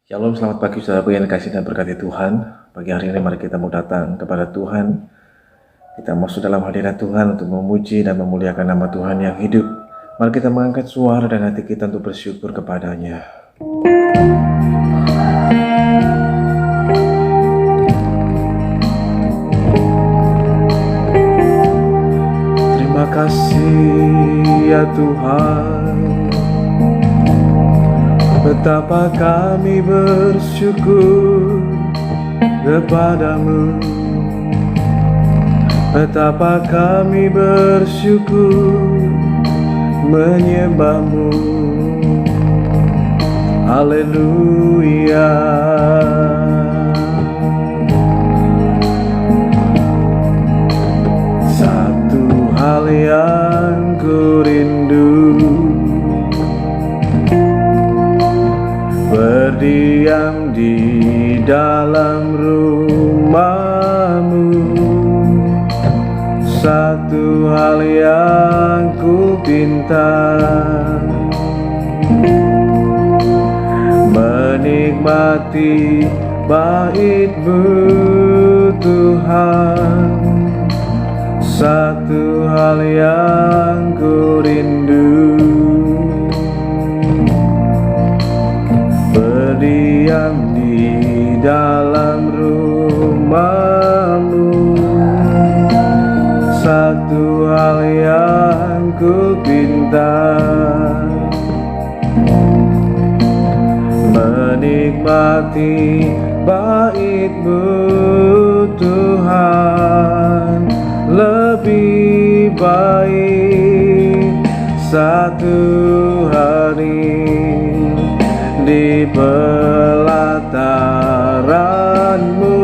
Shalom, selamat pagi saudaraku yang dikasihi dan berkati Tuhan. Pagi hari ini mari kita mau datang kepada Tuhan. Kita masuk dalam hadirat Tuhan untuk memuji dan memuliakan nama Tuhan yang hidup. Mari kita mengangkat suara dan hati kita untuk bersyukur kepada-Nya. Terima kasih ya Tuhan, betapa kami bersyukur kepadamu, betapa kami bersyukur menyembahmu. Haleluya. Satu hal yang ku rindu, berdiam di dalam rumah-Mu. Satu hal yang ku pinta, menikmati bait-Mu Tuhan. Satu hal yang ku rindu, berdiam di dalam rumah-Mu. Satu hal yang ku pinta, menikmati bait-Mu Tuhan. Lebih baik satu hari di pelataran-Mu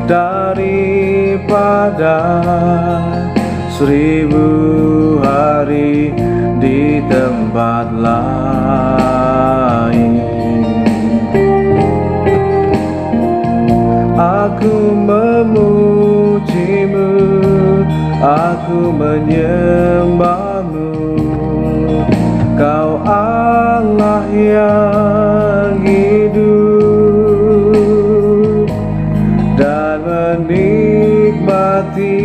daripada 1000 hari di tempat lain. Aku memuji-Mu, aku menyembah-Mu. Kau Allah yang hidup, dan menikmati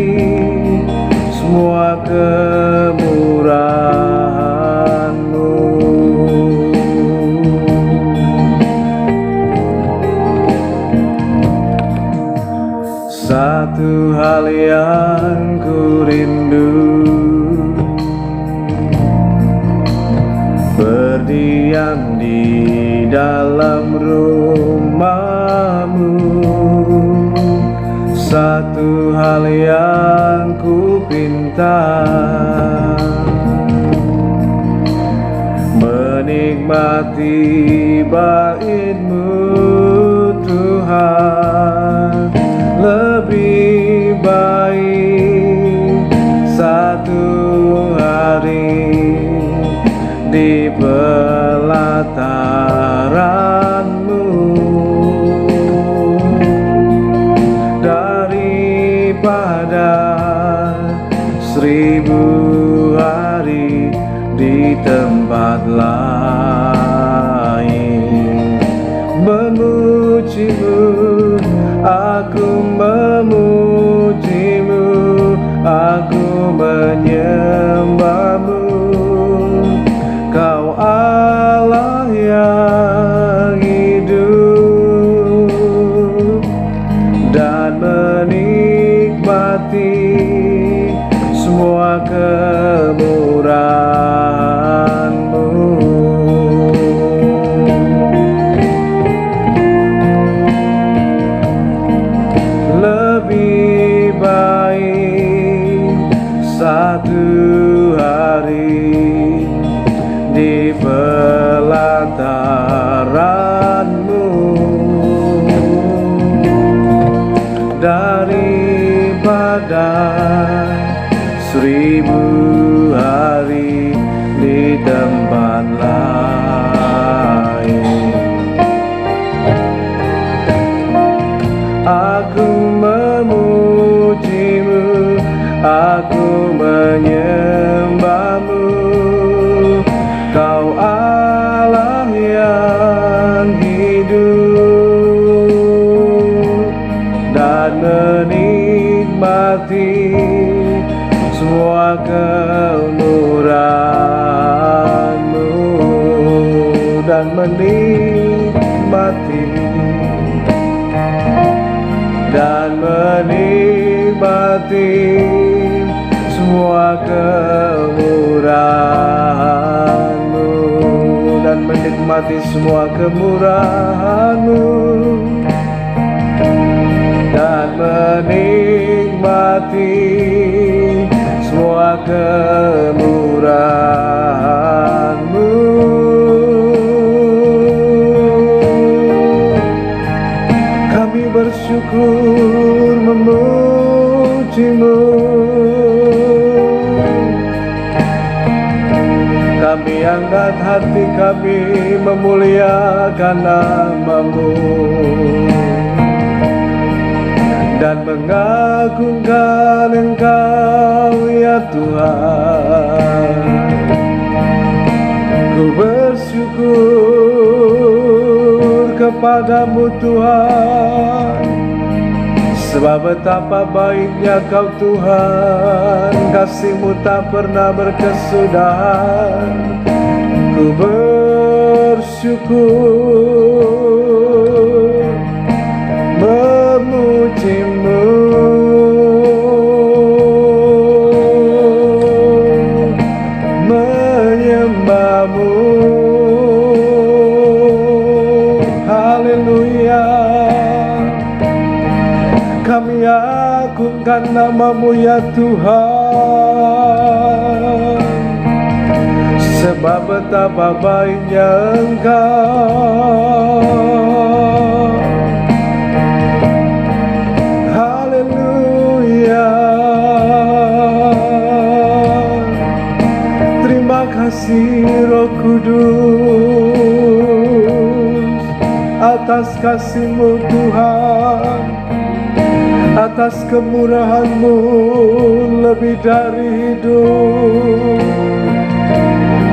semua kemurahan-Mu. Satu hal yang ku rindu, berdiam di dalam rumah-Mu. Satu hal yang ku pinta, menikmati bait-Mu Tuhan. Lebih baik satu hari di pelataran-Mu daripada 1000 hari di tempat lain. Memuji-Mu, aku memuji-Mu, aku menyembah-Mu. Kau Allah yang hidup, dan menikmati semua kemurahan-Mu. Lebih baik satu hari di pelataran-Mu daripada 1000 hari di tempat lain. Aku memuji-Mu, aku menyembah-Mu. Kau Allah menikmati semua kemurahan-Mu dan menikmati semua kemurahan-Mu dan menikmati semua kemurahan-Mu dan menikmati semua kemurahan-Mu. Kami bersyukur memuji-Mu, kami angkat hati kami memuliakan nama-Mu dan mengagungkan Engkau ya Tuhan. Ku bersyukur kepadamu Tuhan, sebab betapa baiknya Kau Tuhan, kasih-Mu tak pernah berkesudahan. Ku bersyukur memuji-Mu, menyembah-Mu. Haleluya. Kami agungkan nama-Mu ya Tuhan, sebab betapa baiknya Engkau. Haleluya. Terima kasih Roh Kudus atas kasih-Mu Tuhan, atas kemurahan-Mu lebih dari hidup.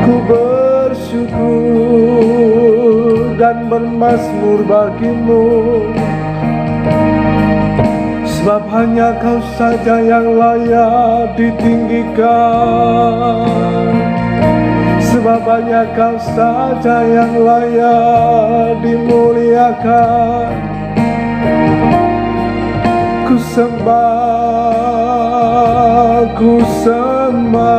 Ku bersyukur dan bermazmur bagi-Mu, sebab hanya Kau saja yang layak ditinggikan, sebab hanya Kau saja yang layak dimuliakan. Ku sembah, ku sembah.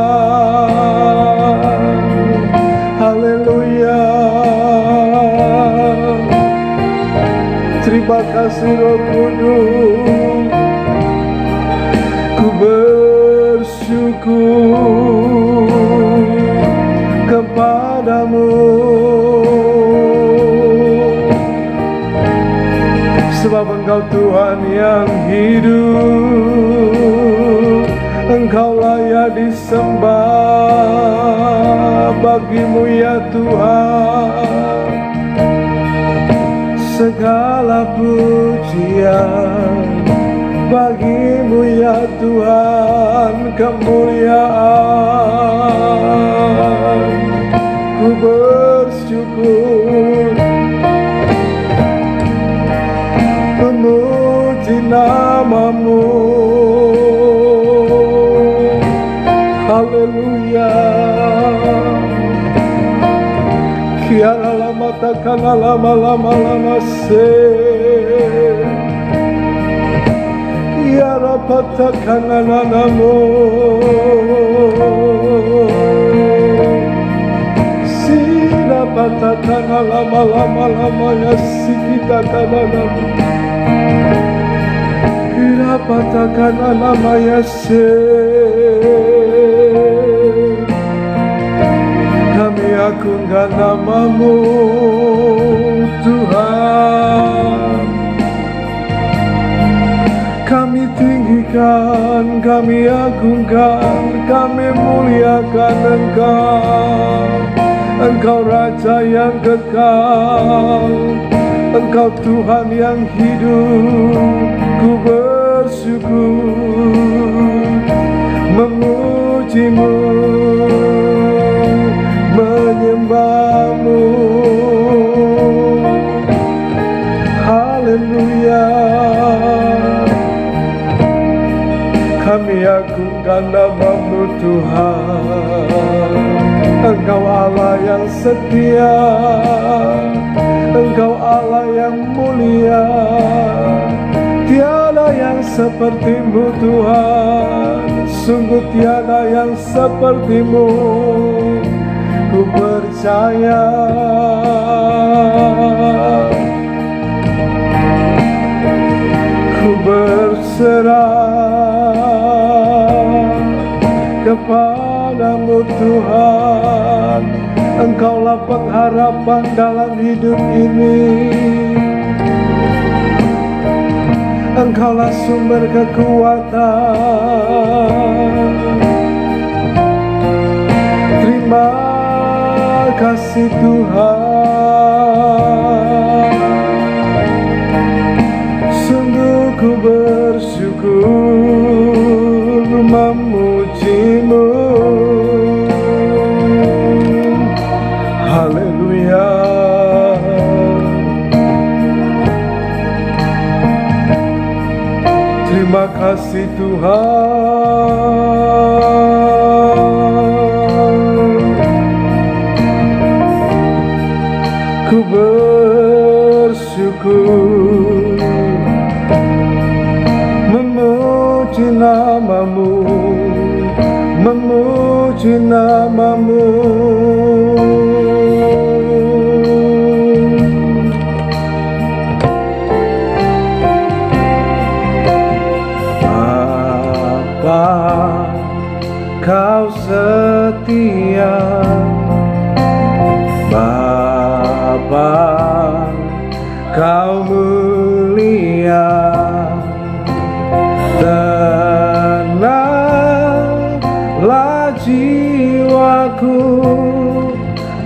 Haleluya. Terima kasih Roh Kudus. Ku bersyukur kepadamu, sebab Engkau Tuhan yang hidup, Engkau layak disembah. Bagi-Mu ya Tuhan segala pujian, bagi-Mu ya Tuhan kemuliaan. Ku bersyukur memuji nama-Mu. Haleluya. Kiara lama takana lama se, kiara patakana namo, sila patakana lama ya sikita tanana. Kirapatakan nama Yesus, kami agungkan nama-Mu Tuhan. Kami tinggikan, kami agungkan, kami muliakan Engkau. Engkau Raja yang kekal, Engkau Tuhan yang hidup. Ku bersyukur memuji-Mu, menyembah-Mu. Haleluya. Kami agungkan nama-Mu Tuhan. Engkau Allah yang setia, Engkau Allah yang mulia. Tiada yang seperti-Mu Tuhan, sungguh tiada yang seperti-Mu. Ku percaya, ku berserah kepada-Mu Tuhan. Engkaulah pengharapan dalam hidup ini. Engkaulah sumber kekuatan. Terima kasih Tuhan. Sungguh ku bersyukur memuji-Mu. Haleluya. Terima kasih Tuhan. Ku bersyukur memuji nama-Mu, memuji nama-Mu. Kau setia, Bapa, Kau mulia. Tenanglah jiwaku,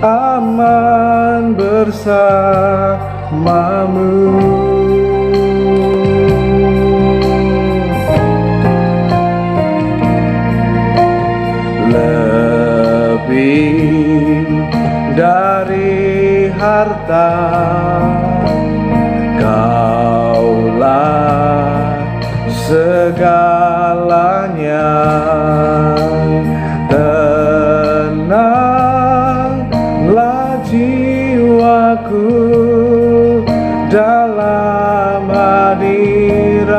aman bersama-Mu. Lebih dari harta, Kaulah segalanya. Tenanglah jiwaku dalam hadirat-Mu.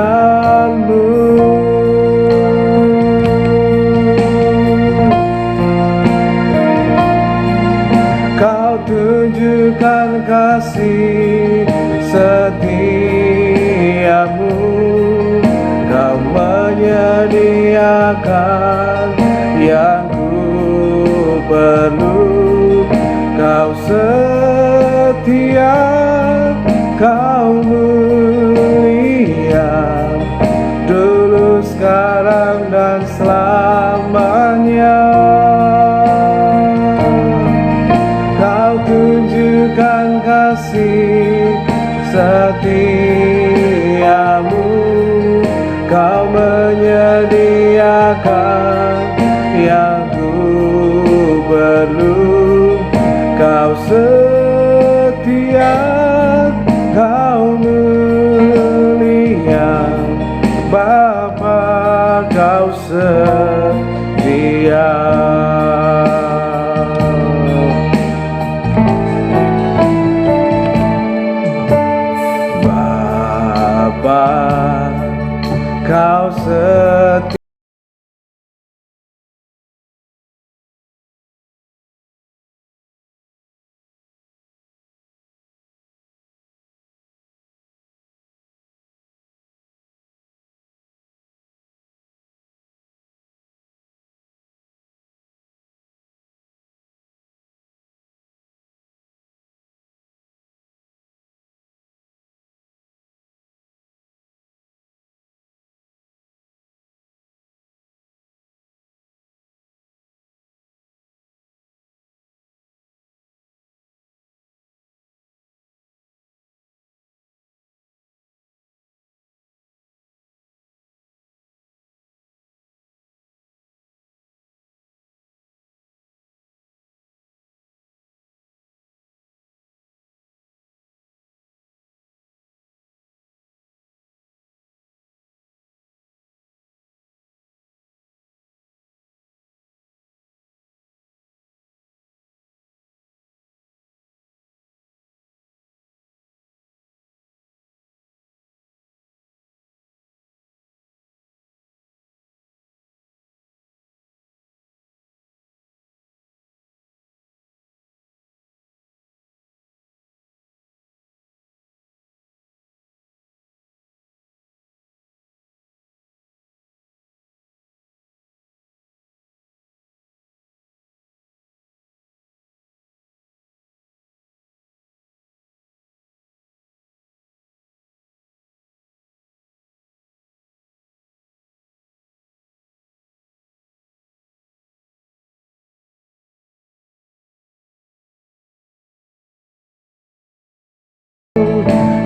Tunjukkan kasih setiamu, Kau menyediakan yang ku perlu. Kau setia, Kau mulia, dulu, sekarang, dan selamanya. Tunjukkan kasih setiamu, Kau menyediakan yang ku perlu. Kau setia, Kau mulia, Bapa, Kau setia. Kau setia.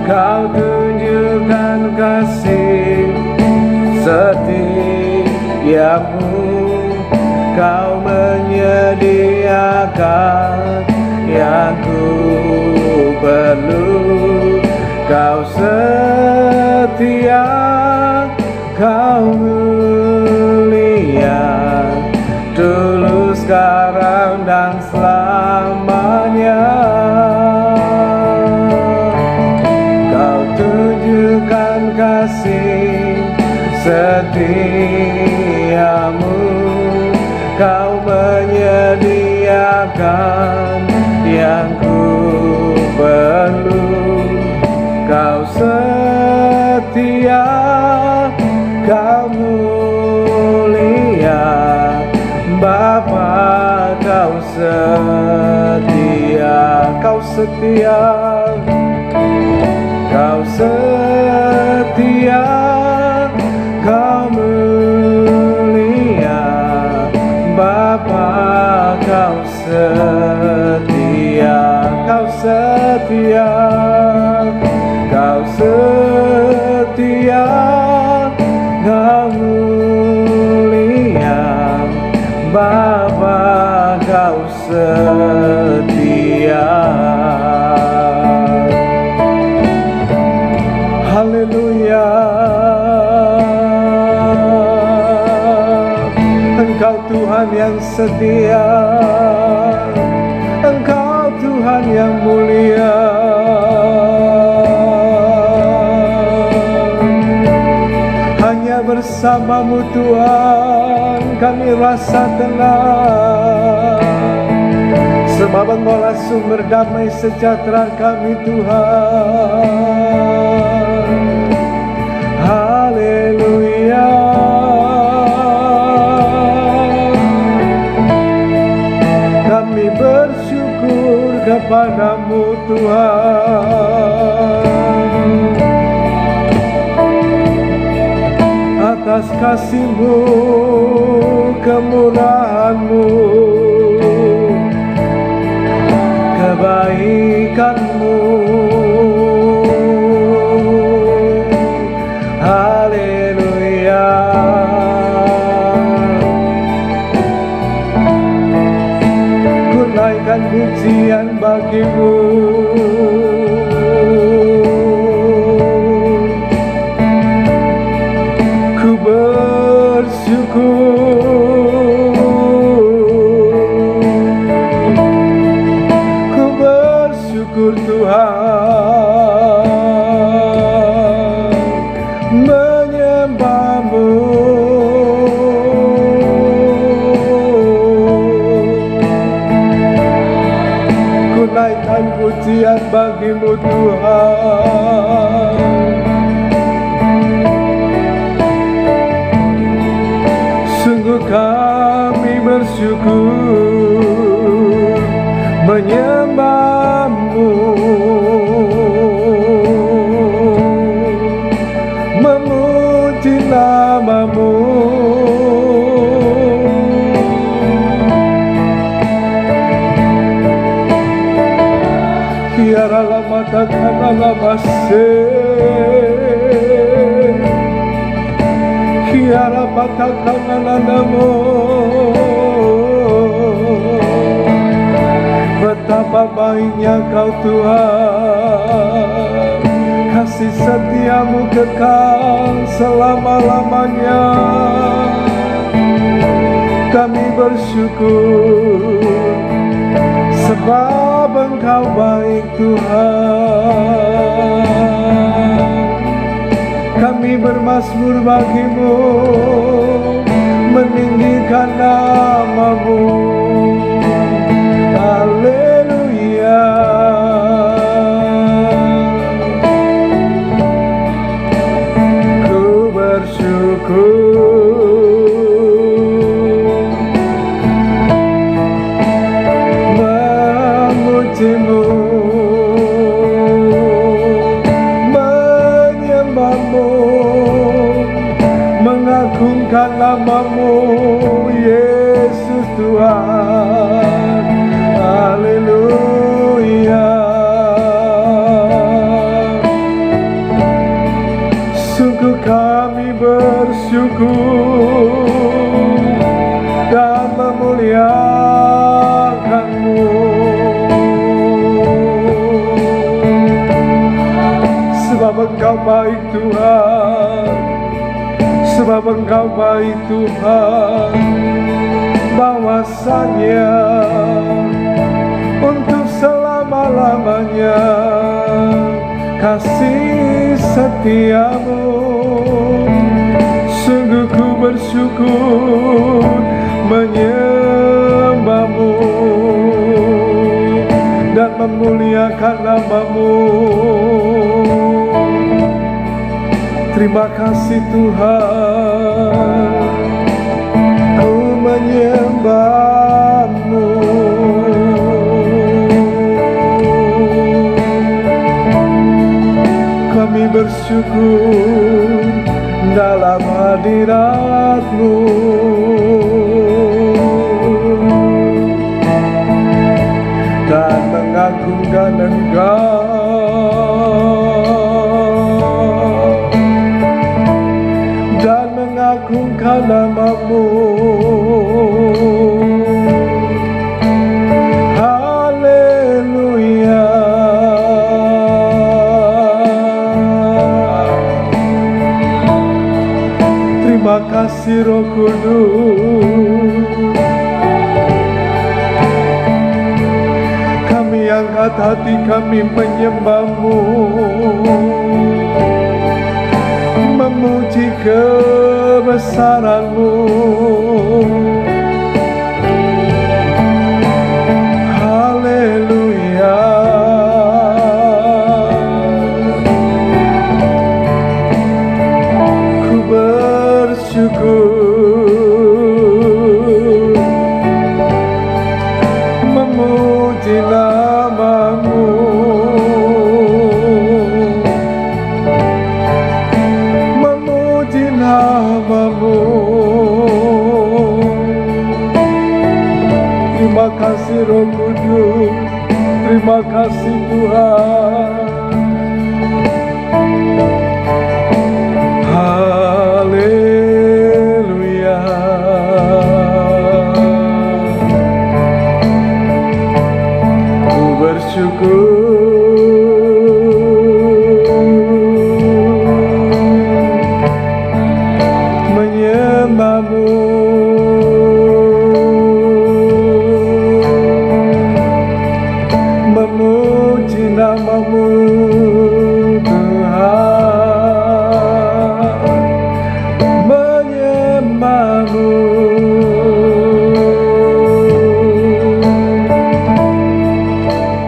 Kau tunjukkan kasih setiamu, Kau menyediakan yang ku perlu. Kau setia, Kau mulia, tulus sekarang dan selamanya. Kau tunjukkan kasih setiamu, Kau menyediakan yang ku perlu. Kau setia, Kau mulia, Bapa, Kau setia, Kau setia, Kau setia, Kau mulia, Bapa, Kau setia, Kau setia, Kau setia, Kau mulia, Bapa, Kau setia. Haleluya. Engkau Tuhan yang setia, Engkau Tuhan yang mulia. Hanya bersama-Mu Tuhan kami rasa tenang, sebab Engkaulah sumber damai sejahtera kami Tuhan. Haleluya. Kami bersyukur kepada-Mu Tuhan atas kasih-Mu, kemurahan-Mu, kebaikan-Mu. Haleluya. Ku naikkan pujian bagi-Mu, ku bersyukur, ku bersyukur Tuhan, menyembah-Mu. Ku naikkan pujian bagi-Mu Tuhan. Sungguh kami bersyukur menyembah-Mu, memuji nama-Mu. Kiara lama takkan lama se, Kiara patahkan nanamu. Betapa baiknya Kau Tuhan, kasih setia-Mu kekal selama-lamanya. Kami bersyukur sebab Engkau baik Tuhan. Kami bermazmur bagi-Mu, meninggikan nama-Mu. Haleluya. Ku bersyukur, memuji-Mu, menyembah-Mu, mengagungkan nama-Mu, Yesus Tuhan. Engkau baik Tuhan, sebab Engkau baik Tuhan, bahwasanya untuk selama-lamanya kasih setiamu. Sungguh ku bersyukur menyembahmu dan memuliakan namamu. Terima kasih Tuhan, ku menyembahmu. Kami bersyukur dalam hadirat-Mu, dan mengagungkan Engkau, dan mengagungkan nama-Mu. Haleluya. Terima kasih Roh Kudus. Kami angkat hati kami menyembah-Mu, memuji kebesaran-Mu. Haleluya. Ku bersyukur memuji nama-Mu, memuji nama-Mu. Terima kasih Roh Kudus, terima kasih Tuhan. Haleluya. Ku bersyukur menyembah-Mu, memuji nama-Mu Tuhan, menyembah-Mu.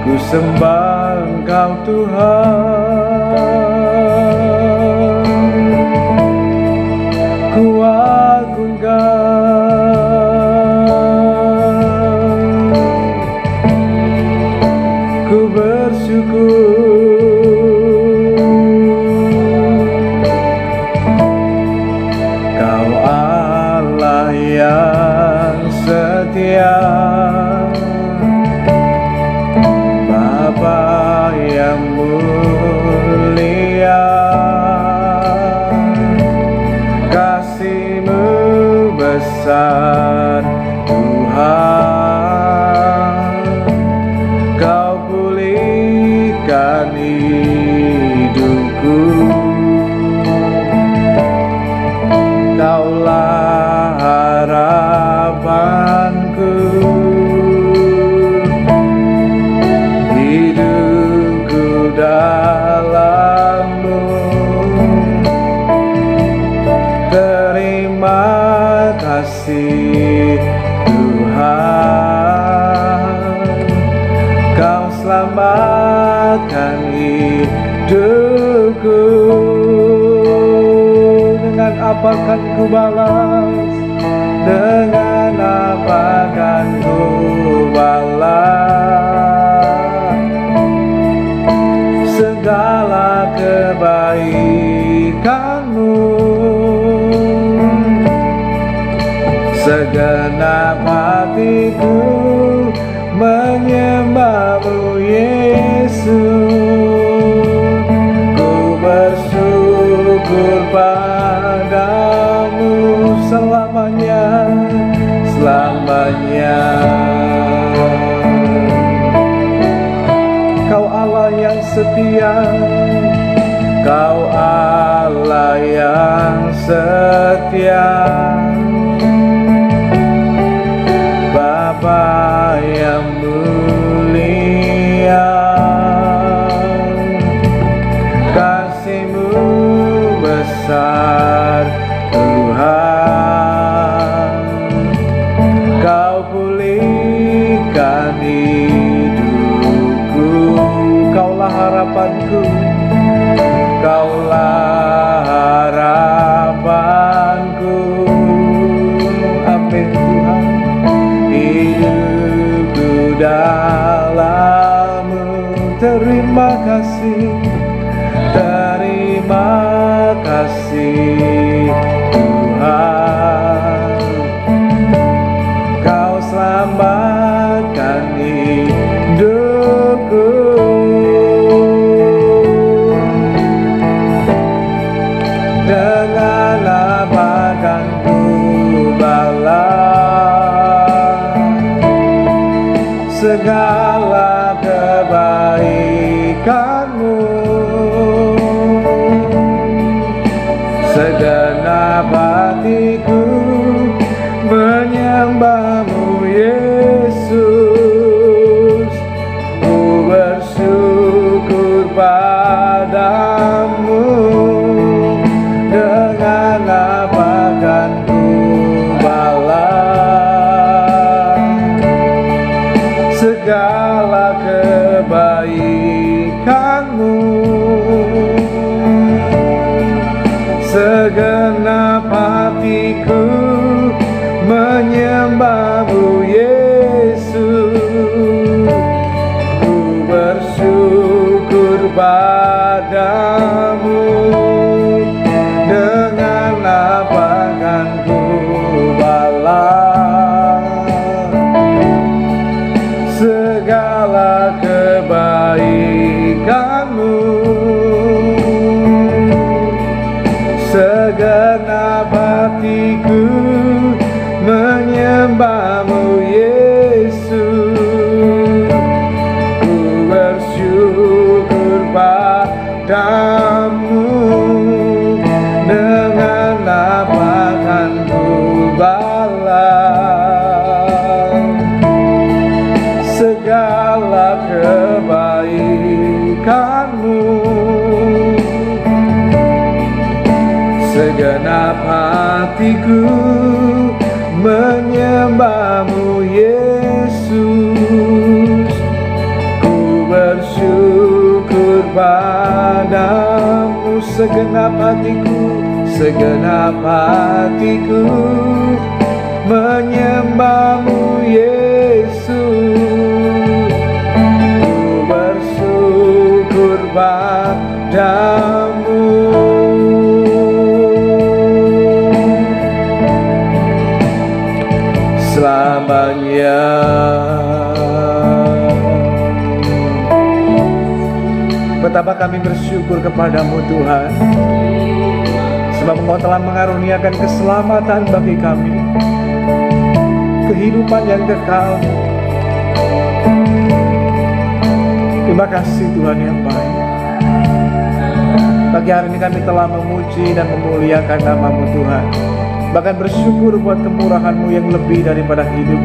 Ku sembah Engkau Tuhan, ku agungkan, ku bersyukur. Kau Allah yang setia, Bapa yang mulia, kasih-Mu besar Tuhan. Kau pulihkan hidupku, Kaulah harapanku. Hidupku dalam-Mu, terima kasih Tuhan. Kau selamatkan hidupku. Dengan apa kan ku balas? Dengan apa kan ku balas segala kebaikan-Mu? Segenap hatiku menyembah-Mu Yesus. Ku bersyukur padamu selamanya, selamanya. Kau Allah yang setia, Kau Allah yang setia, Bapa yang mulia, kasih-Mu besar Tuhan. Kau pulihkan hidupku, Kaulah harapanku, Kaulah harapanku. Amin Tuhan. Hidupku dalam-Mu, terima kasih, terima kasih Tuhan. Kau selamatkan hidupku. Dengan apa kan ku balas segala kebaikan-Mu? Segenap hatiku menyembah-Mu Yesus. Ku bersyukur padamu. Dengan apa kan ku balas segala kebaikan-Mu? Segenap hatiku menyembah-Mu Yesus. Ku bersyukur padamu. Dengan apa kan ku balas segala kebaikan-Mu? Segenap hatiku menyembah-Mu Yesus. Ku bersyukur padamu. Dengan apa kan ku balas segala kebaikan-Mu? Segenap hatiku menyembah-Mu Yesus. Ku bersyukur padamu. Segenap hatiku menyembah-Mu Yesus. Ku bersyukur padamu. Selamanya. Betapa kami bersyukur kepada-Mu Tuhan, sebab Engkau telah mengaruniakan keselamatan bagi kami, kehidupan yang kekal. Terima kasih Tuhan yang baik. Pagi hari ini kami telah memuji dan memuliakan nama-Mu Tuhan, bahkan bersyukur buat kemurahan-Mu yang lebih daripada hidup.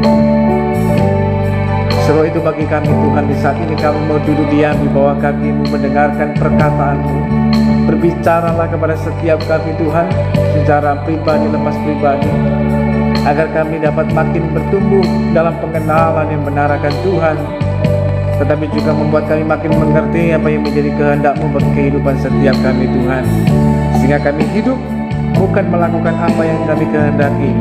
Sebab itu bagi kami Tuhan, di saat ini kami mau duduk diam di bawah kaki-Mu, mendengarkan perkataan-Mu. Berbicaralah kepada setiap kami Tuhan, secara pribadi lepas pribadi, agar kami dapat makin bertumbuh dalam pengenalan yang benar akan Tuhan, tetapi juga membuat kami makin mengerti apa yang menjadi kehendak-Mu bagi kehidupan setiap kami Tuhan, sehingga kami hidup bukan melakukan apa yang kami kehendaki,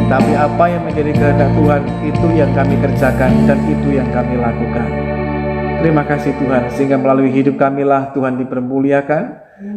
tapi apa yang menjadi kehendak Tuhan, itu yang kami kerjakan dan itu yang kami lakukan. Terima kasih Tuhan, sehingga melalui hidup kamilah Tuhan dipermuliakan,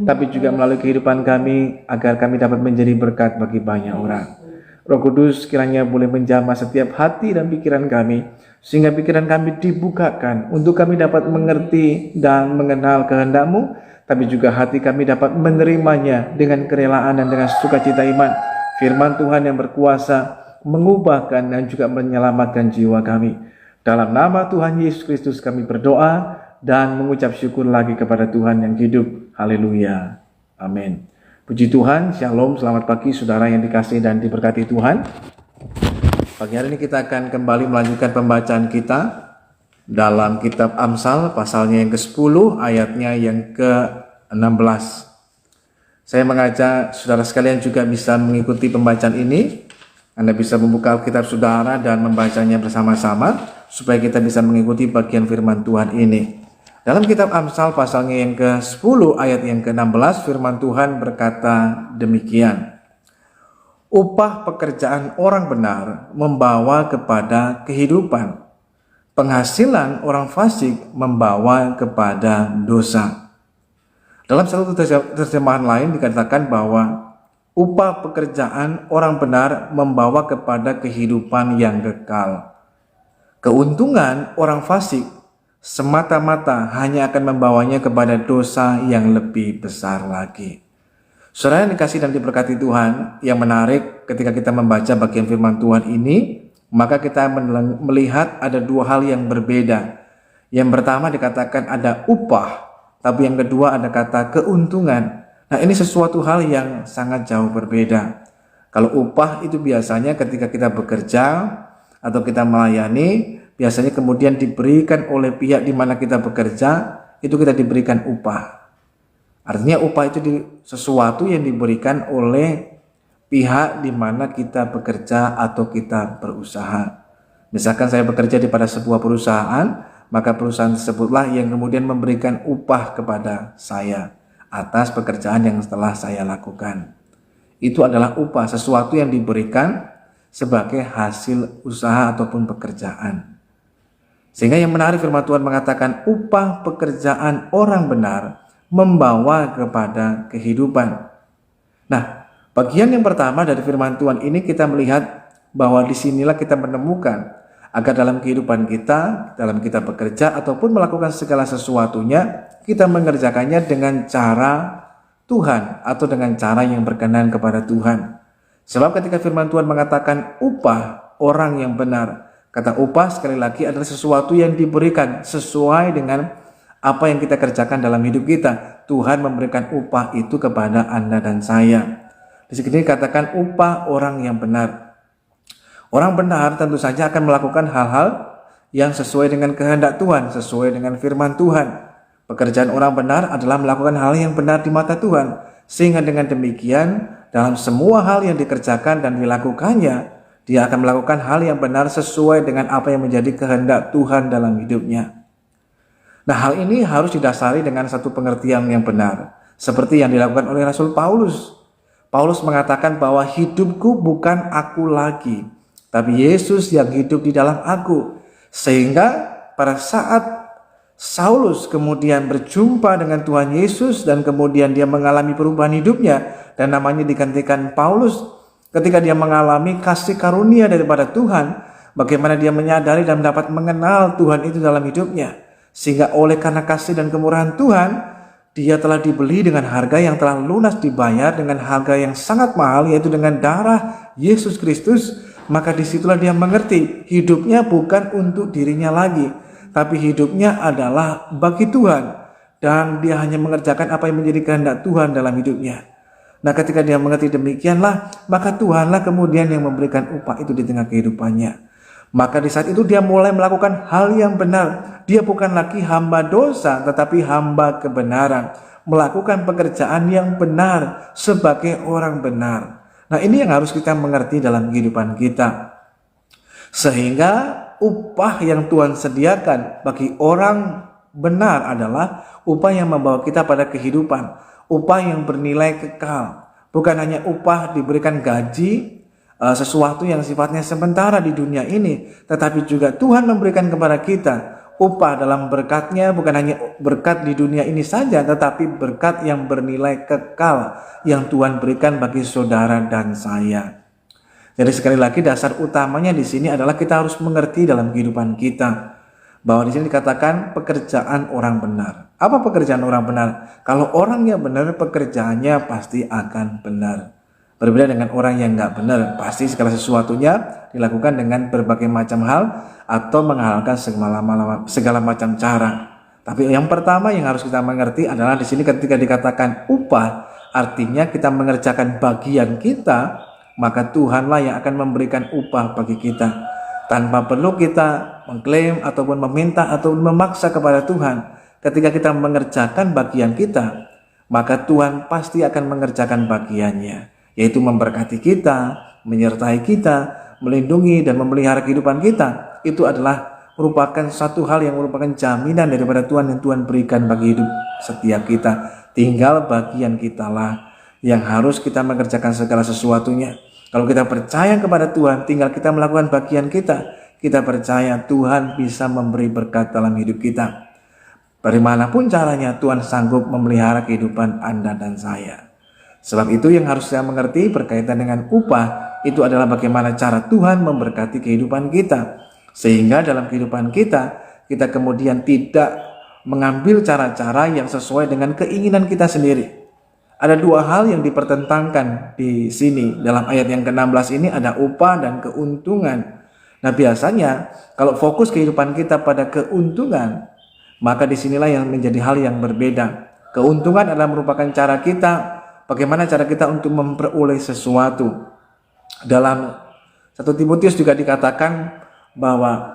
tapi juga melalui kehidupan kami, agar kami dapat menjadi berkat bagi banyak orang. Roh Kudus kiranya boleh menjamah setiap hati dan pikiran kami, sehingga pikiran kami dibukakan untuk kami dapat mengerti dan mengenal kehendak-Mu, tapi juga hati kami dapat menerimanya dengan kerelaan dan dengan sukacita iman. Firman Tuhan yang berkuasa mengubahkan dan juga menyelamatkan jiwa kami. Dalam nama Tuhan Yesus Kristus kami berdoa dan mengucap syukur lagi kepada Tuhan yang hidup. Haleluya. Amin. Puji Tuhan, shalom, selamat pagi saudara yang dikasihi dan diberkati Tuhan. Pagi hari ini kita akan kembali melanjutkan pembacaan kita dalam kitab Amsal, pasalnya yang ke-10, ayatnya yang ke-16. Saya mengajak saudara sekalian juga bisa mengikuti pembacaan ini. Anda bisa membuka Alkitab saudara dan membacanya bersama-sama supaya kita bisa mengikuti bagian firman Tuhan ini. Dalam kitab Amsal pasalnya yang ke-10 ayat yang ke-16 firman Tuhan berkata demikian. Upah pekerjaan orang benar membawa kepada kehidupan. Penghasilan orang fasik membawa kepada dosa. Dalam satu terjemahan lain dikatakan bahwa upah pekerjaan orang benar membawa kepada kehidupan yang kekal. Keuntungan orang fasik semata-mata hanya akan membawanya kepada dosa yang lebih besar lagi. Saudara yang dikasihi dan diberkati Tuhan, yang menarik ketika kita membaca bagian firman Tuhan ini, maka kita melihat ada dua hal yang berbeda. Yang pertama dikatakan ada upah, tapi yang kedua ada kata keuntungan. Nah, ini sesuatu hal yang sangat jauh berbeda. Kalau upah itu biasanya ketika kita bekerja atau kita melayani, biasanya kemudian diberikan oleh pihak di mana kita bekerja, itu kita diberikan upah. Artinya upah itu sesuatu yang diberikan oleh pihak di mana kita bekerja atau kita berusaha. Misalkan saya bekerja di pada sebuah perusahaan, maka perusahaan tersebutlah yang kemudian memberikan upah kepada saya atas pekerjaan yang telah saya lakukan. Itu adalah upah, sesuatu yang diberikan sebagai hasil usaha ataupun pekerjaan. Sehingga yang menarik firman Tuhan mengatakan upah pekerjaan orang benar membawa kepada kehidupan. Nah, bagian yang pertama dari firman Tuhan ini kita melihat bahwa disinilah kita menemukan agar dalam kehidupan kita, dalam kita bekerja ataupun melakukan segala sesuatunya, kita mengerjakannya dengan cara Tuhan atau dengan cara yang berkenan kepada Tuhan. Sebab ketika firman Tuhan mengatakan upah orang yang benar, kata upah sekali lagi adalah sesuatu yang diberikan sesuai dengan apa yang kita kerjakan dalam hidup kita. Tuhan memberikan upah itu kepada Anda dan saya. Di sini dikatakan upah orang yang benar. Orang benar tentu saja akan melakukan hal-hal yang sesuai dengan kehendak Tuhan, sesuai dengan firman Tuhan. Pekerjaan orang benar adalah melakukan hal yang benar di mata Tuhan. Sehingga dengan demikian, dalam semua hal yang dikerjakan dan dilakukannya, dia akan melakukan hal yang benar sesuai dengan apa yang menjadi kehendak Tuhan dalam hidupnya. Nah, hal ini harus didasari dengan satu pengertian yang benar. Seperti yang dilakukan oleh Rasul Paulus. Paulus mengatakan bahwa hidupku bukan aku lagi, tapi Yesus yang hidup di dalam aku. Sehingga pada saat Saulus kemudian berjumpa dengan Tuhan Yesus dan kemudian dia mengalami perubahan hidupnya dan namanya digantikan Paulus, ketika dia mengalami kasih karunia daripada Tuhan, bagaimana dia menyadari dan dapat mengenal Tuhan itu dalam hidupnya. Sehingga oleh karena kasih dan kemurahan Tuhan, dia telah dibeli dengan harga yang telah lunas dibayar dengan harga yang sangat mahal, yaitu dengan darah Yesus Kristus. Maka disitulah dia mengerti hidupnya bukan untuk dirinya lagi, tapi hidupnya adalah bagi Tuhan. Dan dia hanya mengerjakan apa yang menjadi kehendak Tuhan dalam hidupnya. Nah, ketika dia mengerti demikianlah, maka Tuhanlah kemudian yang memberikan upah itu di tengah kehidupannya. Maka di saat itu dia mulai melakukan hal yang benar. Dia bukan lagi hamba dosa, tetapi hamba kebenaran. Melakukan pekerjaan yang benar sebagai orang benar. Nah, ini yang harus kita mengerti dalam kehidupan kita. Sehingga upah yang Tuhan sediakan bagi orang benar adalah upah yang membawa kita pada kehidupan. Upah yang bernilai kekal. Bukan hanya upah diberikan gaji, sesuatu yang sifatnya sementara di dunia ini, tetapi juga Tuhan memberikan kepada kita upah dalam berkatnya, bukan hanya berkat di dunia ini saja, tetapi berkat yang bernilai kekal yang Tuhan berikan bagi saudara dan saya. Jadi sekali lagi dasar utamanya di sini adalah kita harus mengerti dalam kehidupan kita bahwa di sini dikatakan pekerjaan orang benar. Apa pekerjaan orang benar? Kalau orang yang benar, pekerjaannya pasti akan benar. Berbeda dengan orang yang nggak benar, pasti segala sesuatunya dilakukan dengan berbagai macam hal atau menghalalkan segala macam cara. Tapi yang pertama yang harus kita mengerti adalah di sini ketika dikatakan upah, artinya kita mengerjakan bagian kita, maka Tuhanlah yang akan memberikan upah bagi kita. Tanpa perlu kita mengklaim ataupun meminta atau memaksa kepada Tuhan. Ketika kita mengerjakan bagian kita, maka Tuhan pasti akan mengerjakan bagiannya, yaitu memberkati kita, menyertai kita, melindungi dan memelihara kehidupan kita. Itu adalah merupakan satu hal yang merupakan jaminan daripada Tuhan yang Tuhan berikan bagi hidup setiap kita. Tinggal bagian kitalah yang harus kita mengerjakan segala sesuatunya. Kalau kita percaya kepada Tuhan, tinggal kita melakukan bagian kita. Kita percaya Tuhan bisa memberi berkat dalam hidup kita. Bagaimanapun caranya, Tuhan sanggup memelihara kehidupan Anda dan saya. Sebab itu yang harus saya mengerti berkaitan dengan upah, itu adalah bagaimana cara Tuhan memberkati kehidupan kita. Sehingga dalam kehidupan kita, kita kemudian tidak mengambil cara-cara yang sesuai dengan keinginan kita sendiri. Ada dua hal yang dipertentangkan di sini. Dalam ayat yang ke-16 ini ada upah dan keuntungan. Nah biasanya kalau fokus kehidupan kita pada keuntungan, maka disinilah yang menjadi hal yang berbeda. Keuntungan adalah merupakan cara kita, bagaimana cara kita untuk memperoleh sesuatu. Dalam 1 Timotius juga dikatakan bahwa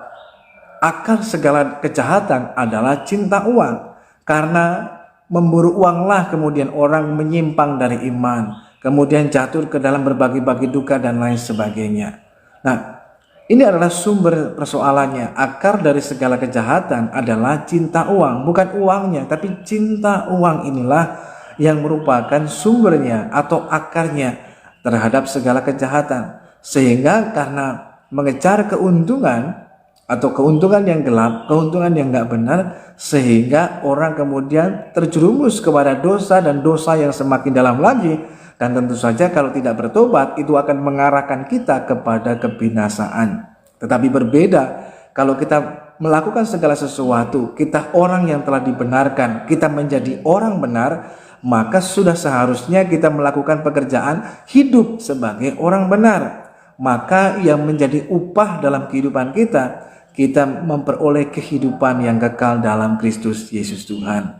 akar segala kejahatan adalah cinta uang. Karena memburu uanglah kemudian orang menyimpang dari iman, kemudian jatuh ke dalam berbagai-bagai duka dan lain sebagainya. Nah, ini adalah sumber persoalannya. Akar dari segala kejahatan adalah cinta uang, bukan uangnya, tapi cinta uang inilah yang merupakan sumbernya atau akarnya terhadap segala kejahatan. Sehingga karena mengejar keuntungan atau keuntungan yang gelap, keuntungan yang nggak benar, sehingga orang kemudian terjerumus kepada dosa dan dosa yang semakin dalam lagi. Dan tentu saja kalau tidak bertobat, itu akan mengarahkan kita kepada kebinasaan. Tetapi berbeda kalau kita melakukan segala sesuatu, kita orang yang telah dibenarkan, kita menjadi orang benar, maka sudah seharusnya kita melakukan pekerjaan hidup sebagai orang benar. Maka yang menjadi upah dalam kehidupan kita, kita memperoleh kehidupan yang kekal dalam Kristus Yesus Tuhan.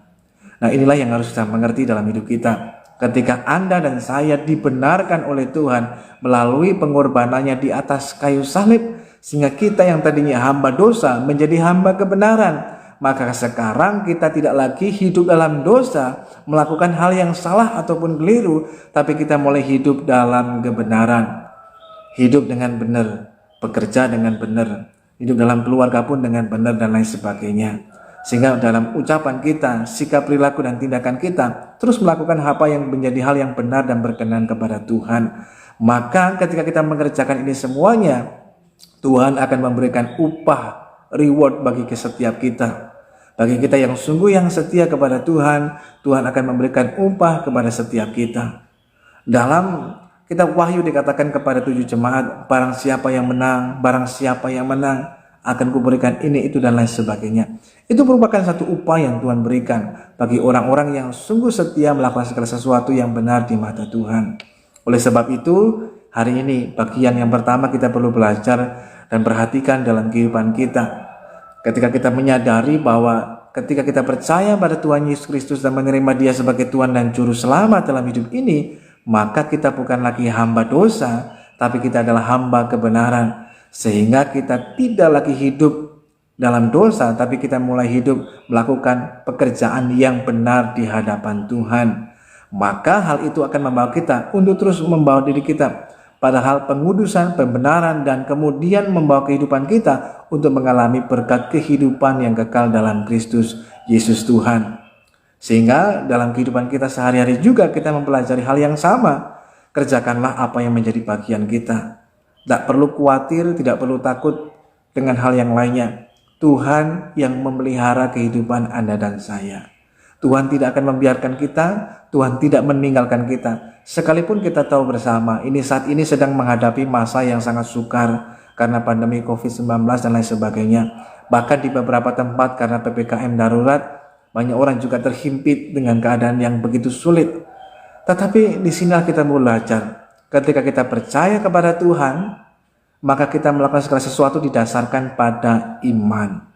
Nah inilah yang harus kita mengerti dalam hidup kita. Ketika Anda dan saya dibenarkan oleh Tuhan melalui pengorbanannya di atas kayu salib, sehingga kita yang tadinya hamba dosa menjadi hamba kebenaran, maka sekarang kita tidak lagi hidup dalam dosa, melakukan hal yang salah ataupun keliru, tapi kita mulai hidup dalam kebenaran. Hidup dengan benar, bekerja dengan benar, hidup dalam keluarga pun dengan benar dan lain sebagainya. Sehingga dalam ucapan kita, sikap perilaku dan tindakan kita terus melakukan apa yang menjadi hal yang benar dan berkenan kepada Tuhan. Maka ketika kita mengerjakan ini semuanya, Tuhan akan memberikan upah, reward bagi setiap kita. Bagi kita yang sungguh yang setia kepada Tuhan, Tuhan akan memberikan upah kepada setiap kita. Dalam kitab Wahyu dikatakan kepada 7 jemaat, barang siapa yang menang, barang siapa yang menang, akan kuberikan ini, itu dan lain sebagainya. Itu merupakan satu upah yang Tuhan berikan bagi orang-orang yang sungguh setia melakukan segala sesuatu yang benar di mata Tuhan. Oleh sebab itu, hari ini bagian yang pertama kita perlu belajar dan perhatikan dalam kehidupan kita. Ketika kita menyadari bahwa ketika kita percaya pada Tuhan Yesus Kristus dan menerima Dia sebagai Tuhan dan Juru Selamat dalam hidup ini, maka kita bukan lagi hamba dosa, tapi kita adalah hamba kebenaran. Sehingga kita tidak lagi hidup dalam dosa, tapi kita mulai hidup melakukan pekerjaan yang benar di hadapan Tuhan. Maka hal itu akan membawa kita untuk terus membawa diri kita pada hal pengudusan, pembenaran, dan kemudian membawa kehidupan kita untuk mengalami berkat kehidupan yang kekal dalam Kristus Yesus Tuhan. Sehingga dalam kehidupan kita sehari-hari juga kita mempelajari hal yang sama. Kerjakanlah apa yang menjadi bagian kita. Tidak perlu khawatir, tidak perlu takut dengan hal yang lainnya. Tuhan yang memelihara kehidupan Anda dan saya. Tuhan tidak akan membiarkan kita, Tuhan tidak meninggalkan kita. Sekalipun kita tahu bersama, ini saat ini sedang menghadapi masa yang sangat sukar karena pandemi COVID-19 dan lain sebagainya. Bahkan di beberapa tempat karena PPKM darurat, banyak orang juga terhimpit dengan keadaan yang begitu sulit. Tetapi di sinilah kita belajar. Ketika kita percaya kepada Tuhan, maka kita melakukan segala sesuatu didasarkan pada iman.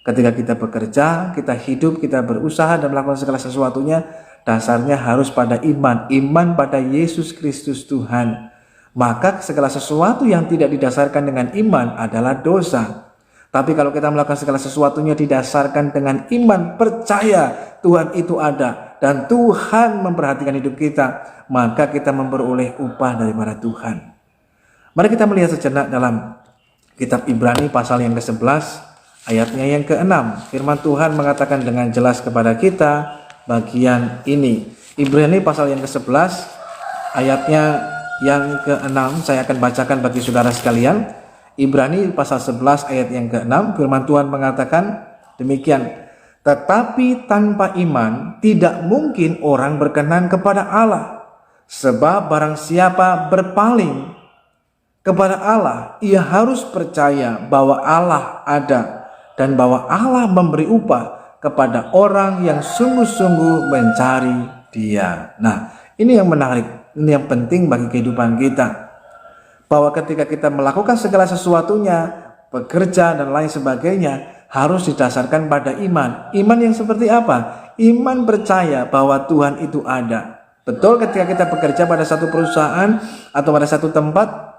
Ketika kita bekerja, kita hidup, kita berusaha dan melakukan segala sesuatunya, dasarnya harus pada iman. Iman pada Yesus Kristus Tuhan. Maka segala sesuatu yang tidak didasarkan dengan iman adalah dosa. Tapi kalau kita melakukan segala sesuatunya didasarkan dengan iman, percaya Tuhan itu ada dan Tuhan memperhatikan hidup kita, maka kita memperoleh upah daripada Tuhan. Mari kita melihat sejenak dalam kitab Ibrani pasal yang ke-11 ayatnya yang ke-6. Firman Tuhan mengatakan dengan jelas kepada kita bagian ini. Ibrani pasal yang ke-11 ayatnya yang ke-6 saya akan bacakan bagi saudara sekalian. Ibrani pasal 11 ayat yang ke-6, firman Tuhan mengatakan demikian. Tetapi tanpa iman tidak mungkin orang berkenan kepada Allah. Sebab barang siapa berpaling kepada Allah, ia harus percaya bahwa Allah ada dan bahwa Allah memberi upah kepada orang yang sungguh-sungguh mencari Dia. Nah, ini yang menarik, ini yang penting bagi kehidupan kita. Bahwa ketika kita melakukan segala sesuatunya, bekerja dan lain sebagainya, harus didasarkan pada iman. Iman yang seperti apa? Iman percaya bahwa Tuhan itu ada. Betul, ketika kita bekerja pada satu perusahaan atau pada satu tempat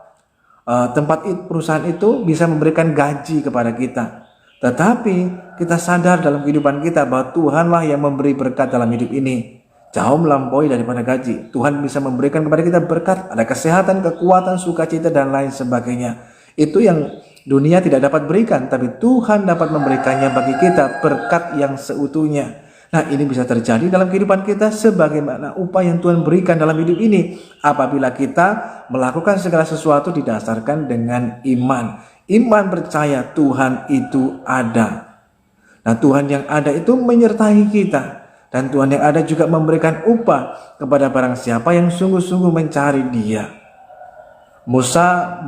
perusahaan itu bisa memberikan gaji kepada kita. Tetapi kita sadar dalam kehidupan kita bahwa Tuhanlah yang memberi berkat dalam hidup ini. Jauh melampaui daripada gaji. Tuhan bisa memberikan kepada kita berkat, ada kesehatan, kekuatan, sukacita dan lain sebagainya. Itu yang dunia tidak dapat berikan, tapi Tuhan dapat memberikannya bagi kita, berkat yang seutuhnya. Nah, ini bisa terjadi dalam kehidupan kita sebagaimana upah yang Tuhan berikan dalam hidup ini apabila kita melakukan segala sesuatu didasarkan dengan iman. Iman percaya Tuhan itu ada. Nah, Tuhan yang ada itu menyertai kita. Dan Tuhan yang ada juga memberikan upah kepada barang siapa yang sungguh-sungguh mencari Dia. Musa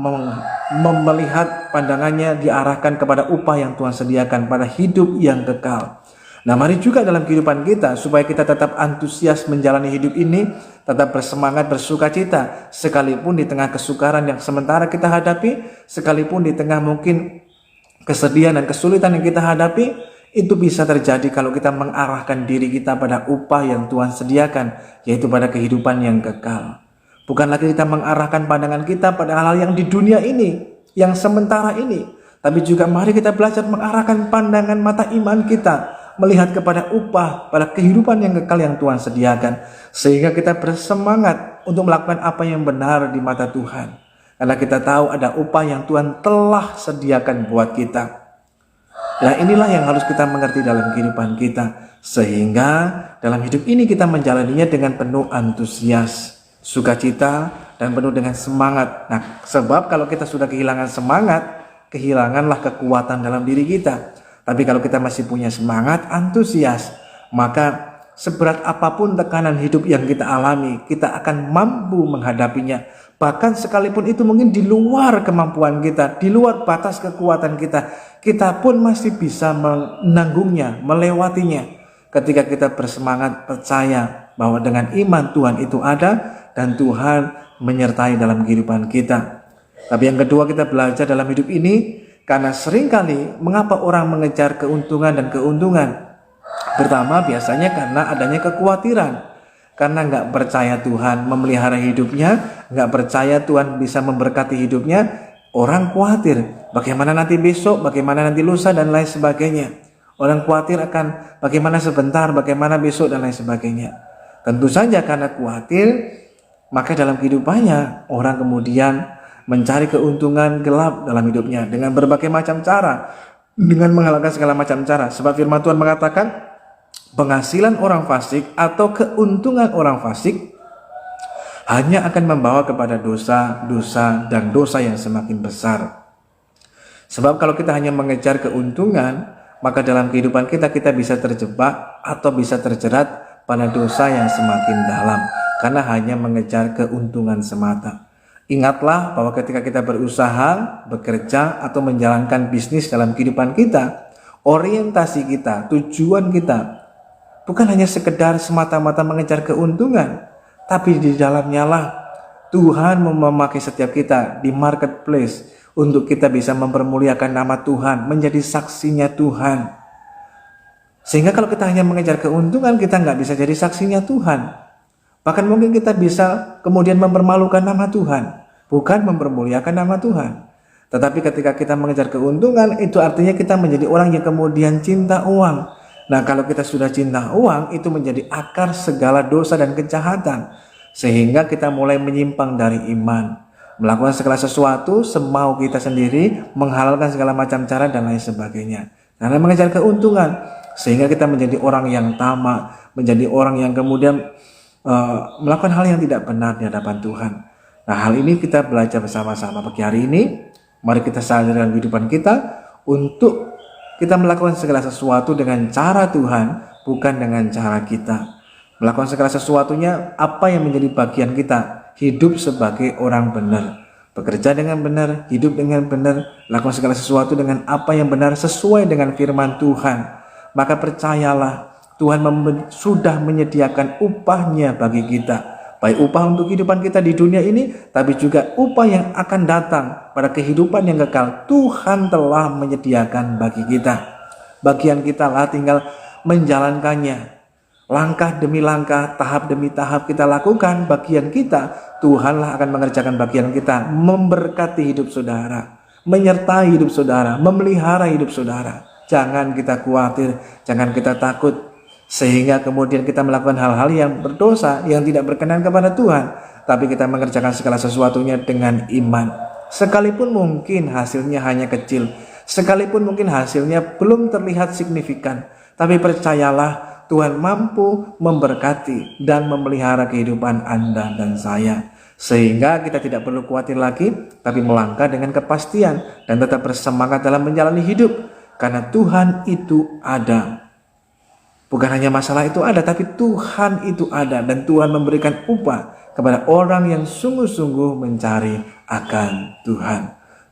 melihat pandangannya diarahkan kepada upah yang Tuhan sediakan pada hidup yang kekal. Nah, mari juga dalam kehidupan kita supaya kita tetap antusias menjalani hidup ini, tetap bersemangat, bersukacita, sekalipun di tengah kesukaran yang sementara kita hadapi, sekalipun di tengah mungkin kesedihan dan kesulitan yang kita hadapi, itu bisa terjadi kalau kita mengarahkan diri kita pada upah yang Tuhan sediakan, yaitu pada kehidupan yang kekal. Bukan lagi kita mengarahkan pandangan kita pada hal-hal yang di dunia ini, yang sementara ini, tapi juga mari kita belajar mengarahkan pandangan mata iman kita, melihat kepada upah, pada kehidupan yang kekal yang Tuhan sediakan, sehingga kita bersemangat untuk melakukan apa yang benar di mata Tuhan, karena kita tahu ada upah yang Tuhan telah sediakan buat kita. Nah, inilah yang harus kita mengerti dalam kehidupan kita, sehingga dalam hidup ini kita menjalaninya dengan penuh antusias, sukacita, dan penuh dengan semangat. Nah, sebab kalau kita sudah kehilangan semangat, kehilanganlah kekuatan dalam diri kita. Tapi kalau kita masih punya semangat, antusias, maka seberat apapun tekanan hidup yang kita alami, kita akan mampu menghadapinya. Bahkan sekalipun itu mungkin di luar kemampuan kita, di luar batas kekuatan kita, kita pun masih bisa menanggungnya, melewatinya. Ketika kita bersemangat, percaya bahwa dengan iman Tuhan itu ada dan Tuhan menyertai dalam kehidupan kita. Tapi yang kedua, kita belajar dalam hidup ini, karena seringkali mengapa orang mengejar keuntungan dan keuntungan? Pertama, biasanya karena adanya kekhawatiran. Karena nggak percaya Tuhan memelihara hidupnya, nggak percaya Tuhan bisa memberkati hidupnya, orang khawatir. Bagaimana nanti besok, bagaimana nanti lusa, dan lain sebagainya. Orang khawatir akan bagaimana sebentar, bagaimana besok, dan lain sebagainya. Tentu saja karena khawatir, maka dalam kehidupannya orang kemudian mencari keuntungan gelap dalam hidupnya dengan berbagai macam cara, dengan menghalalkan segala macam cara. Sebab firman Tuhan mengatakan penghasilan orang fasik atau keuntungan orang fasik hanya akan membawa kepada dosa, dan dosa yang semakin besar. Sebab kalau kita hanya mengejar keuntungan, maka dalam kehidupan kita bisa terjebak atau bisa terjerat pada dosa yang semakin dalam karena hanya mengejar keuntungan semata. Ingatlah bahwa ketika kita berusaha, bekerja, atau menjalankan bisnis dalam kehidupan kita, orientasi kita, tujuan kita bukan hanya sekedar semata-mata mengejar keuntungan, tapi di dalamnya lah Tuhan memakai setiap kita di marketplace untuk kita bisa mempermuliakan nama Tuhan, menjadi saksinya Tuhan. Sehingga kalau kita hanya mengejar keuntungan, kita nggak bisa jadi saksinya Tuhan. Bahkan mungkin kita bisa kemudian mempermalukan nama Tuhan, bukan mempermuliakan nama Tuhan. Tetapi ketika kita mengejar keuntungan, itu artinya kita menjadi orang yang kemudian cinta uang. Nah, kalau kita sudah cinta uang, itu menjadi akar segala dosa dan kejahatan. Sehingga kita mulai menyimpang dari iman, melakukan segala sesuatu semau kita sendiri, menghalalkan segala macam cara dan lain sebagainya. Karena mengejar keuntungan, sehingga kita menjadi orang yang tamak, menjadi orang yang kemudian melakukan hal yang tidak benar di hadapan Tuhan. Nah, hal ini kita belajar bersama-sama pagi hari ini. Mari kita sadar dalam kehidupan kita untuk kita melakukan segala sesuatu dengan cara Tuhan, bukan dengan cara kita. Melakukan segala sesuatunya apa yang menjadi bagian kita, hidup sebagai orang benar, bekerja dengan benar, hidup dengan benar, lakukan segala sesuatu dengan apa yang benar sesuai dengan firman Tuhan. Maka percayalah, Tuhan sudah menyediakan upahnya bagi kita. Baik upah untuk kehidupan kita di dunia ini, tapi juga upah yang akan datang pada kehidupan yang kekal. Tuhan telah menyediakan bagi kita. Bagian kita lah tinggal menjalankannya. Langkah demi langkah, tahap demi tahap kita lakukan bagian kita. Tuhanlah akan mengerjakan bagian kita, memberkati hidup saudara, menyertai hidup saudara, memelihara hidup saudara. Jangan kita khawatir, jangan kita takut, sehingga kemudian kita melakukan hal-hal yang berdosa, yang tidak berkenan kepada Tuhan. Tapi kita mengerjakan segala sesuatunya dengan iman. Sekalipun mungkin hasilnya hanya kecil, sekalipun mungkin hasilnya belum terlihat signifikan, tapi percayalah, Tuhan mampu memberkati dan memelihara kehidupan Anda dan saya. Sehingga kita tidak perlu khawatir lagi, tapi melangkah dengan kepastian dan tetap bersemangat dalam menjalani hidup. Karena Tuhan itu ada. Bukan hanya masalah itu ada, tapi Tuhan itu ada. Dan Tuhan memberikan upah kepada orang yang sungguh-sungguh mencari akan Tuhan.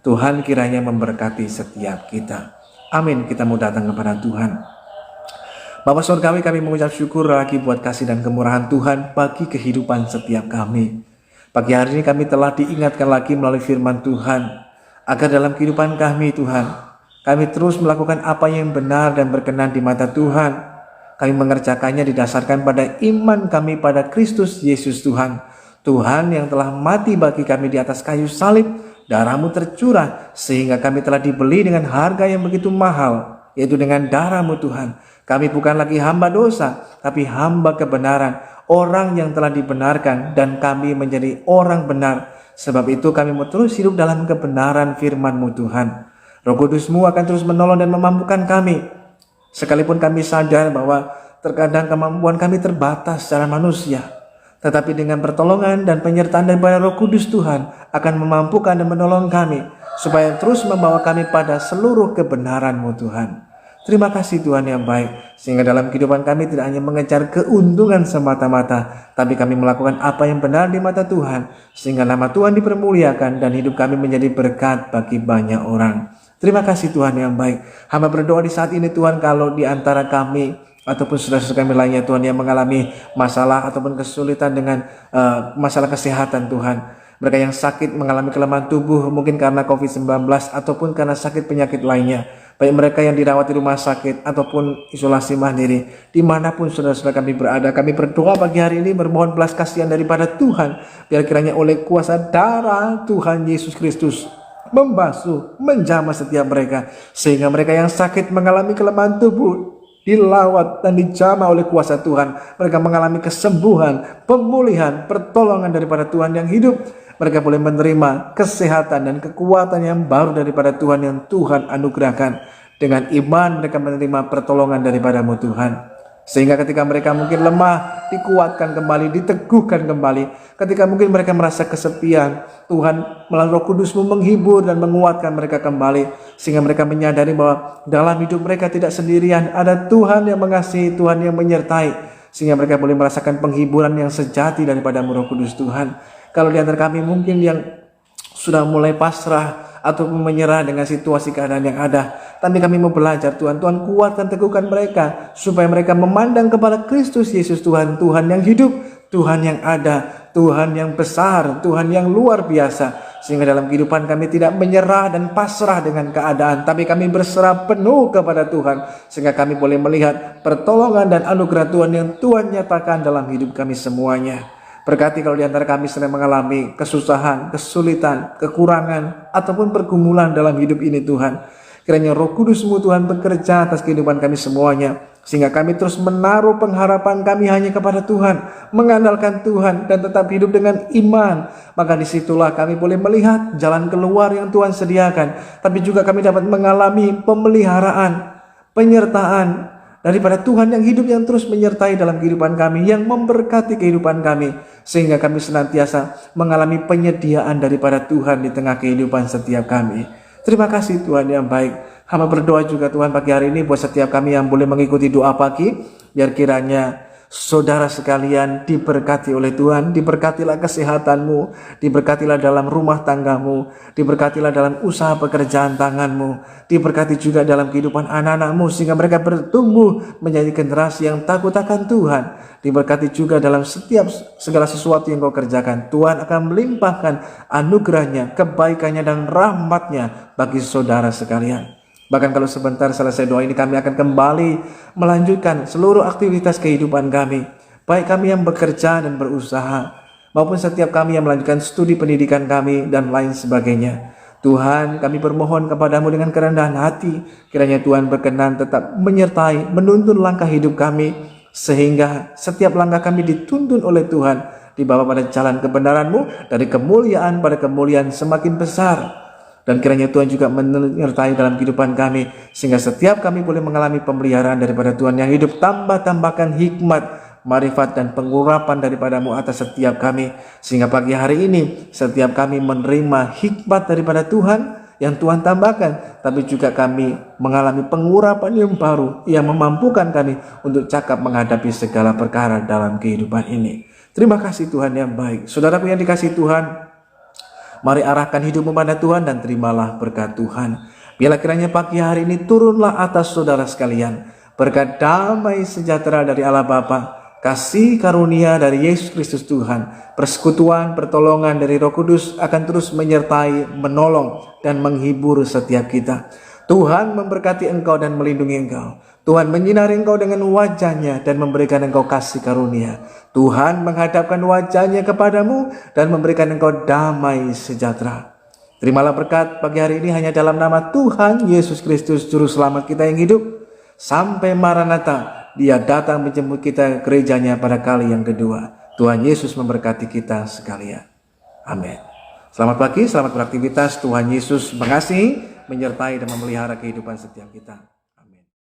Tuhan kiranya memberkati setiap kita. Amin. Kita mau datang kepada Tuhan. Bapa Surgawi, kami mengucap syukur lagi buat kasih dan kemurahan Tuhan bagi kehidupan setiap kami. Pagi hari ini kami telah diingatkan lagi melalui firman Tuhan, agar dalam kehidupan kami Tuhan, kami terus melakukan apa yang benar dan berkenan di mata Tuhan. Kami mengerjakannya didasarkan pada iman kami pada Kristus Yesus Tuhan. Tuhan yang telah mati bagi kami di atas kayu salib, darah-Mu tercurah sehingga kami telah dibeli dengan harga yang begitu mahal, yaitu dengan darah-Mu Tuhan. Kami bukan lagi hamba dosa, tapi hamba kebenaran, orang yang telah dibenarkan, dan kami menjadi orang benar. Sebab itu kami mau terus hidup dalam kebenaran firman-Mu Tuhan. Roh Kudus-Mu akan terus menolong dan memampukan kami. Sekalipun kami sadar bahwa terkadang kemampuan kami terbatas secara manusia, tetapi dengan pertolongan dan penyertaan daripada Roh Kudus Tuhan akan memampukan dan menolong kami, supaya terus membawa kami pada seluruh kebenaran-Mu Tuhan. Terima kasih Tuhan yang baik, sehingga dalam kehidupan kami tidak hanya mengejar keuntungan semata-mata, tapi kami melakukan apa yang benar di mata Tuhan, sehingga nama Tuhan dipermuliakan dan hidup kami menjadi berkat bagi banyak orang. Terima kasih Tuhan yang baik. Hamba berdoa di saat ini Tuhan, kalau di antara kami ataupun saudara-saudara kami lainnya Tuhan yang mengalami masalah ataupun kesulitan dengan masalah kesehatan Tuhan, mereka yang sakit mengalami kelemahan tubuh mungkin karena COVID-19 ataupun karena sakit penyakit lainnya, baik mereka yang dirawat di rumah sakit ataupun isolasi mandiri, dimanapun saudara-saudara kami berada, kami berdoa pagi hari ini bermohon belas kasihan daripada Tuhan, biar kiranya oleh kuasa darah Tuhan Yesus Kristus membasuh, menjamah setiap mereka, sehingga mereka yang sakit mengalami kelemahan tubuh dilawat dan dijamah oleh kuasa Tuhan. Mereka mengalami kesembuhan, pemulihan, pertolongan daripada Tuhan yang hidup. Mereka boleh menerima kesehatan dan kekuatan yang baru daripada Tuhan yang Tuhan anugerahkan. Dengan iman mereka menerima pertolongan daripada-Mu Tuhan. Sehingga ketika mereka mungkin lemah, dikuatkan kembali, diteguhkan kembali. Ketika mungkin mereka merasa kesepian, Tuhan melalui Roh Kudus-Mu menghibur dan menguatkan mereka kembali. Sehingga mereka menyadari bahwa dalam hidup mereka tidak sendirian. Ada Tuhan yang mengasihi, Tuhan yang menyertai. Sehingga mereka boleh merasakan penghiburan yang sejati daripada Roh Kudus Tuhan. Kalau di antara kami mungkin yang sudah mulai pasrah ataupun menyerah dengan situasi keadaan yang ada, tapi kami mau belajar Tuhan. Tuhan kuatkan, teguhkan mereka supaya mereka memandang kepada Kristus Yesus Tuhan, Tuhan yang hidup, Tuhan yang ada, Tuhan yang besar, Tuhan yang luar biasa. Sehingga dalam kehidupan kami tidak menyerah dan pasrah dengan keadaan, tapi kami berserah penuh kepada Tuhan, sehingga kami boleh melihat pertolongan dan anugerah Tuhan yang Tuhan nyatakan dalam hidup kami semuanya. Berkati kalau di antara kami sedang mengalami kesusahan, kesulitan, kekurangan, ataupun pergumulan dalam hidup ini Tuhan. Kiranya Roh Kudus-Mu Tuhan bekerja atas kehidupan kami semuanya, sehingga kami terus menaruh pengharapan kami hanya kepada Tuhan, mengandalkan Tuhan dan tetap hidup dengan iman. Maka disitulah kami boleh melihat jalan keluar yang Tuhan sediakan, tapi juga kami dapat mengalami pemeliharaan, penyertaan daripada Tuhan yang hidup, yang terus menyertai dalam kehidupan kami, yang memberkati kehidupan kami, sehingga kami senantiasa mengalami penyediaan daripada Tuhan di tengah kehidupan setiap kami. Terima kasih Tuhan yang baik. Hamba berdoa juga Tuhan pagi hari ini buat setiap kami yang boleh mengikuti doa pagi, biar kiranya saudara sekalian diberkati oleh Tuhan, diberkatilah kesehatanmu, diberkatilah dalam rumah tanggamu, diberkatilah dalam usaha pekerjaan tanganmu, diberkati juga dalam kehidupan anak-anakmu, sehingga mereka bertumbuh menjadi generasi yang takut akan Tuhan. Diberkati juga dalam setiap segala sesuatu yang kau kerjakan. Tuhan akan melimpahkan anugerahnya, kebaikannya dan rahmatnya bagi saudara sekalian. Bahkan kalau sebentar selesai doa ini, kami akan kembali melanjutkan seluruh aktivitas kehidupan kami, baik kami yang bekerja dan berusaha, maupun setiap kami yang melanjutkan studi pendidikan kami dan lain sebagainya. Tuhan, kami bermohon kepadamu dengan kerendahan hati, kiranya Tuhan berkenan tetap menyertai, menuntun langkah hidup kami, sehingga setiap langkah kami dituntun oleh Tuhan, dibawa pada jalan kebenaran-Mu, dari kemuliaan pada kemuliaan semakin besar. Dan kiranya Tuhan juga menyertai dalam kehidupan kami, sehingga setiap kami boleh mengalami pemeliharaan daripada Tuhan yang hidup. Tambahkan hikmat, marifat dan pengurapan daripada-Mu atas setiap kami, sehingga pagi hari ini setiap kami menerima hikmat daripada Tuhan yang Tuhan tambahkan, tapi juga kami mengalami pengurapan yang baru yang memampukan kami untuk cakap menghadapi segala perkara dalam kehidupan ini. Terima kasih Tuhan yang baik. Saudaraku yang dikasihi Tuhan, mari arahkan hidupmu pada Tuhan dan terimalah berkat Tuhan. Biarlah kiranya pagi hari ini turunlah atas saudara sekalian berkat damai sejahtera dari Allah Bapa, kasih karunia dari Yesus Kristus Tuhan, persekutuan, pertolongan dari Roh Kudus akan terus menyertai, menolong, dan menghibur setiap kita. Tuhan memberkati engkau dan melindungi engkau. Tuhan menyinari engkau dengan wajah-Nya dan memberikan engkau kasih karunia. Tuhan menghadapkan wajah-Nya kepadamu dan memberikan engkau damai sejahtera. Terimalah berkat pagi hari ini hanya dalam nama Tuhan Yesus Kristus, Juru Selamat kita yang hidup. Sampai Maranatha, Dia datang menjemput kita ke gerejanya pada kali yang kedua. Tuhan Yesus memberkati kita sekalian. Amin. Selamat pagi, selamat beraktivitas. Tuhan Yesus mengasihi, menyertai dan memelihara kehidupan setiap kita.